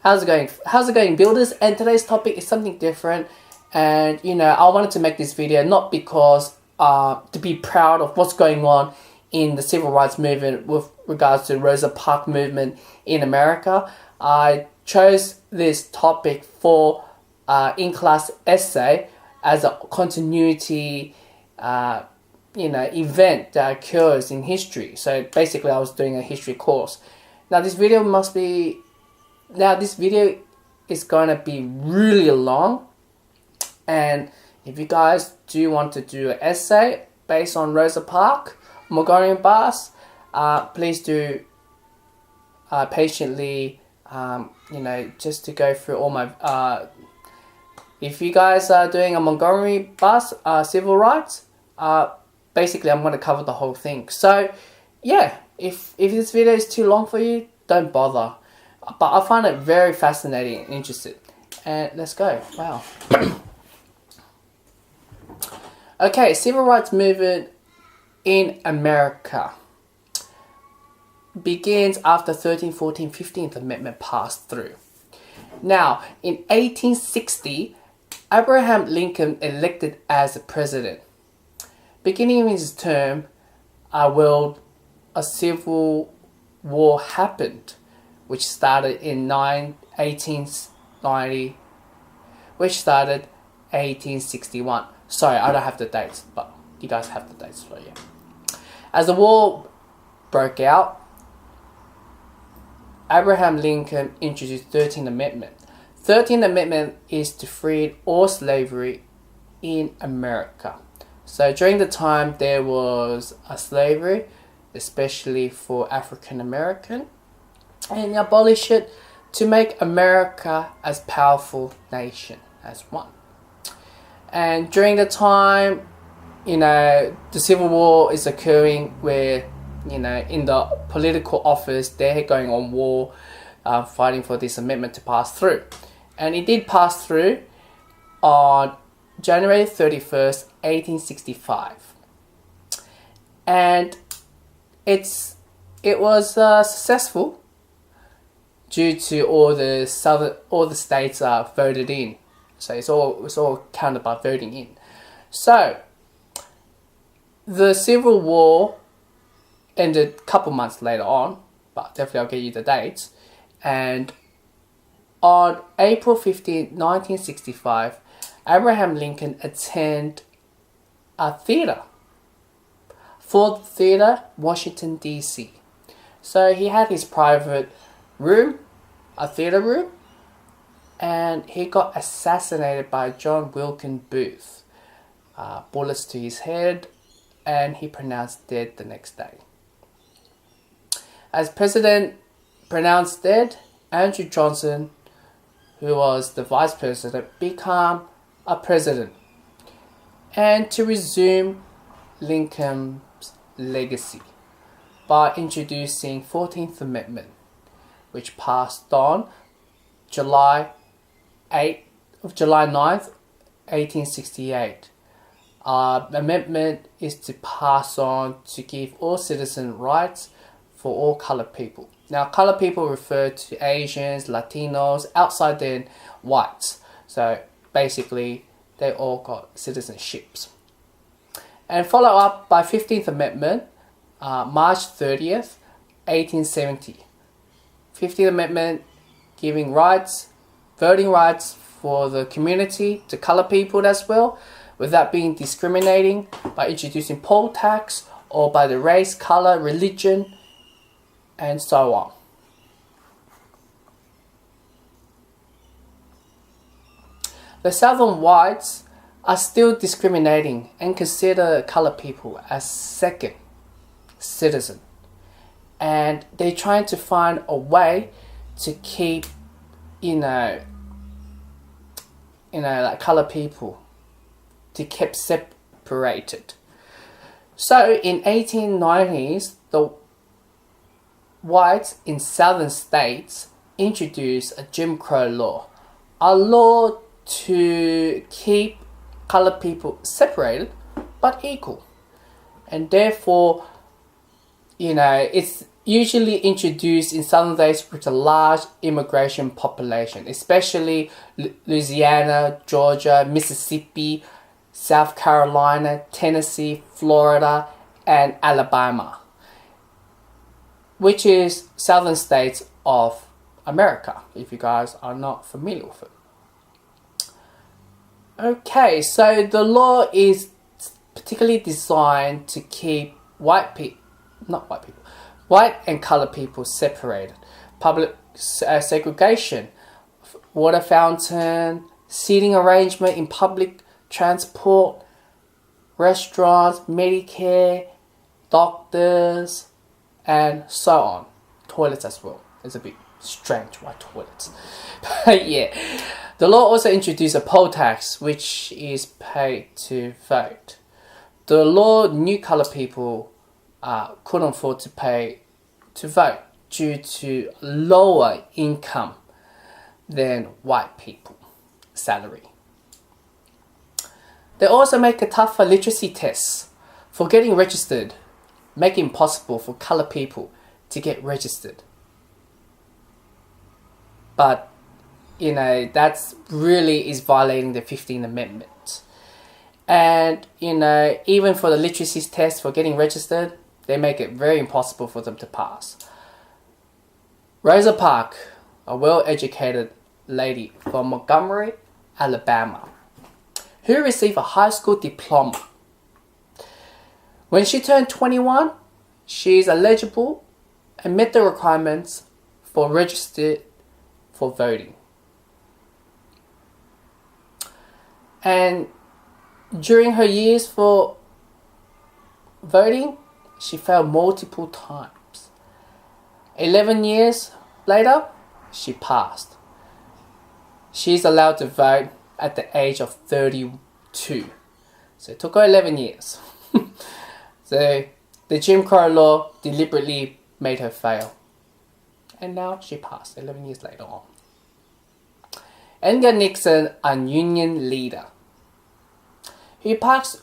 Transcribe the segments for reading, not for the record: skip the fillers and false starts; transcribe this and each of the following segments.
How's it going? How's it going, builders? And today's topic is something different. And I wanted to make this video not because to be proud of what's going on in the civil rights movement with regards to Rosa Parks movement in America. I chose this topic for in-class essay as a continuity event that occurs in history. So basically I was doing a history course. Now this video is going to be really long, and if you guys do want to do an essay based on Rosa Parks, Montgomery Boycott, please do patiently, just to go through all my, if you guys are doing a Montgomery Boycott, civil rights, basically I'm going to cover the whole thing. So yeah, if this video is too long for you, don't bother. But I find it very fascinating and interesting. And let's go. Wow. Okay, civil rights movement in America begins after 13th, 14th, 15th Amendment passed through. Now, in 1860, Abraham Lincoln elected as the president. Beginning his term, a civil war happened, which started in 1861. Sorry, I don't have the dates, but you guys have the dates for you. As the war broke out, Abraham Lincoln introduced 13th Amendment. 13th Amendment is to free all slavery in America. So during the time there was a slavery, especially for African American, and abolish it to make America as powerful nation as one. And during the time, the Civil War is occurring where, in the political office, they're going on war, fighting for this amendment to pass through. And it did pass through on January 31st, 1865. And it was successful due to all the states voted in. So it's all counted by voting in. So the Civil War ended a couple months later on, but definitely I'll get you the dates. And on April 15, 1965, Abraham Lincoln attended a theater, Ford Theater, Washington, D.C. So he had his private room, a theater room, and he got assassinated by John Wilkes Booth. Bullets to his head, and he pronounced dead the next day. As president pronounced dead, Andrew Johnson, who was the vice president, became a president, and to resume Lincoln's legacy by introducing 14th Amendment, which passed on July 9th, 1868. Amendment is to pass on to give all citizen rights for all colored people. Now, colored people refer to Asians, Latinos, outside then whites. So basically, they all got citizenships. And follow up by 15th Amendment, March 30th, 1870. 15th Amendment giving rights, voting rights for the community, to colored people as well, without being discriminating by introducing poll tax or by the race, color, religion, and so on. The Southern whites are still discriminating and consider colored people as second citizen, and they're trying to find a way to keep like colored people to keep separated. So in 1890s, the whites in southern states introduced a Jim Crow law, a law to keep colored people separated but equal. And therefore, it's usually introduced in southern states with a large immigration population, especially Louisiana, Georgia, Mississippi, South Carolina, Tennessee, Florida, and Alabama, which is southern states of America, if you guys are not familiar with it. Okay, so the law is particularly designed to keep white and colored people separated. Public segregation, water fountain, seating arrangement in public transport, restaurants, Medicare, doctors, and so on. Toilets as well. It's a bit strange why toilets. But yeah. The law also introduced a poll tax, which is paid to vote. The law knew colored people couldn't afford to pay to vote due to lower income than white people salary. They also make a tougher literacy test for getting registered, making it impossible for colored people to get registered. But that's really is violating the 15th Amendment. And, even for the literacy test for getting registered, they make it very impossible for them to pass. Rosa Parks, a well-educated lady from Montgomery, Alabama, who received a high school diploma. When she turned 21, she is eligible and met the requirements for registered for voting. And during her years for voting, she failed multiple times. 11 years later, she passed. She's allowed to vote at the age of 32. So it took her 11 years. So the Jim Crow law deliberately made her fail. And now she passed 11 years later on. Edgar Nixon, a union leader, who Parks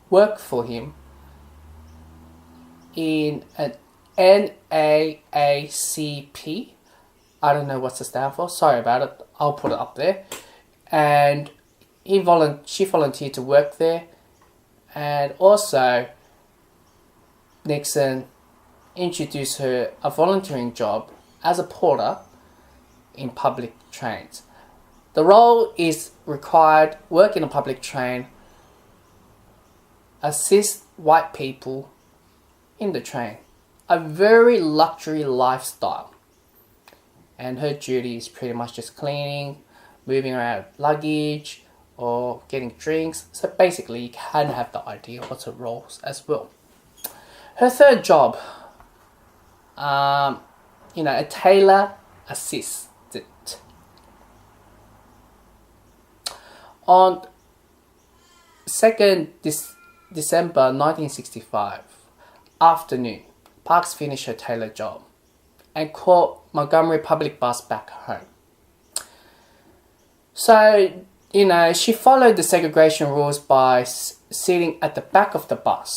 worked for him in an NAACP. I don't know what's the stand for. Sorry about it. I'll put it up there. And she volunteered to work there. And also, Nixon introduced her a volunteering job as a porter in public trains. The role is required work in a public train, assist white people in the train. A very luxury lifestyle. And her duty is pretty much just cleaning, moving around luggage, or getting drinks. So basically you can have the idea what's her roles as well. Her third job, a tailor assistant. On 2nd December 1965 afternoon, Parks finished her tailor job and caught Montgomery public bus back home. So, she followed the segregation rules by sitting at the back of the bus.